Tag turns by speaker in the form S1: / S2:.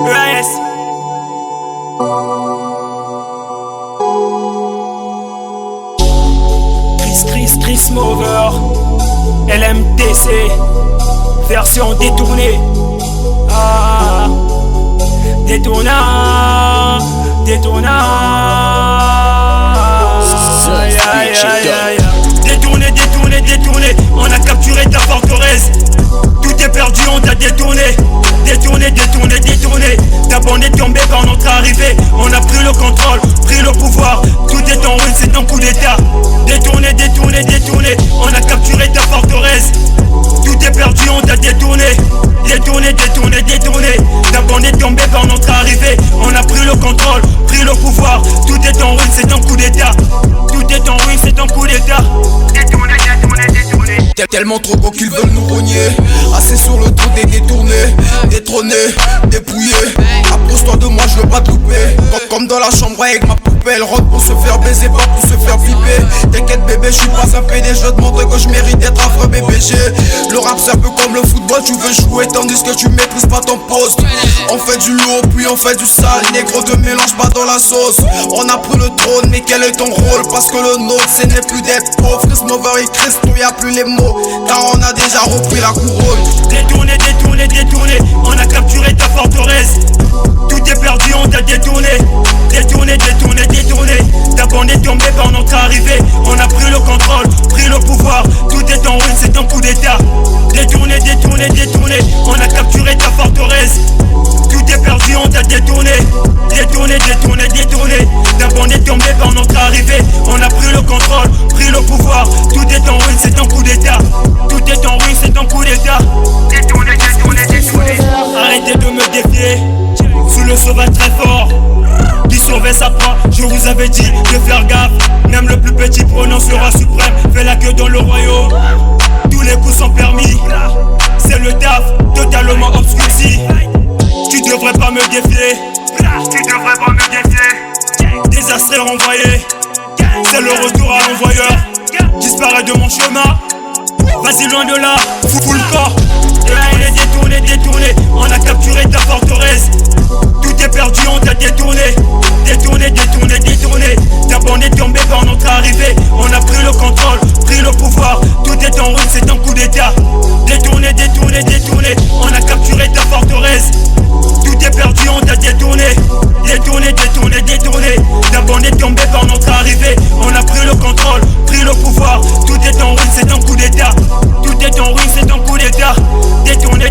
S1: EAS. Chris Mover, LMTC, version détournée. Ah, détournant. Détourné, on a capturé ta forteresse. Tout est perdu, on t'a détourné. Ta bande est tombée par notre arrivée. On a pris le contrôle, pris le pouvoir. Tout est en ruine, c'est un coup d'état. Détourné, on a capturé ta forteresse. Tout est perdu, on t'a détourné. Ta bande est tombée par notre arrivée. On a pris le contrôle, pris le pouvoir. Tout est en ruine, c'est un coup d'état.
S2: Tellement trop beau qu'ils veulent nous rogner. Assis sur le dos des détournés, détrônés, dépouillés. Approche-toi de moi, je veux pas te louper. Comme dans la chambre avec ma poupée. Elle rentre pour se faire baiser, pas pour se faire flipper. T'inquiète bébé, je suis pas un PD. Je te montre que je mérite d'être un vrai BBG. Le rap c'est un peu comme le football. Tu veux jouer tandis que tu maîtrises pas ton poste. On fait du lourd puis on fait du sale. Négro de mélange pas dans la sauce. On a pris le trône mais quel est ton rôle? Parce que le nôtre ce n'est plus d'être pauvre. Chris Mover et Christo, y'a plus les mots. Car on a déjà repris la couronne.
S1: Détourné, on a capturé ta forteresse. Tout est perdu, on t'a détourné. Ta bande est tombée par notre arrivée. On a pris le contrôle, pris le pouvoir. Tout est en ruine, c'est un coup d'état. Détourné, on a capturé ta forteresse. Tout est perdu, on t'a détourné. Ta bande est tombée par notre arrivée. On a pris le contrôle, pris le pouvoir. Tout est en ruine, c'est un coup d'état. Arrêtez de me défier. Sous le sauvage très fort qui sauvait sa proie. Je vous avais dit de faire gaffe. Même le plus petit pronom sera suprême. Fais la queue dans le royaume. Tous les coups sont permis. C'est le taf totalement obscurci. Tu devrais pas me défier. Désastré renvoyé. C'est le retour à l'envoyeur. Disparaît de mon chemin. Vas-y loin de là, fous le corps. Détourné, on a capturé ta forteresse. Tout est perdu, on t'a détourné. Ta bande est tombée par notre arrivée. On a pris le contrôle, pris le pouvoir. Tout est en ruine, c'est un coup d'état. Détourné, on a capturé ta forteresse. Tout est perdu, on t'a détourné. Ta bande est tombée par notre arrivée. On a pris le contrôle, pris le pouvoir. Tout est en ruine, c'est un coup d'état. Détourné.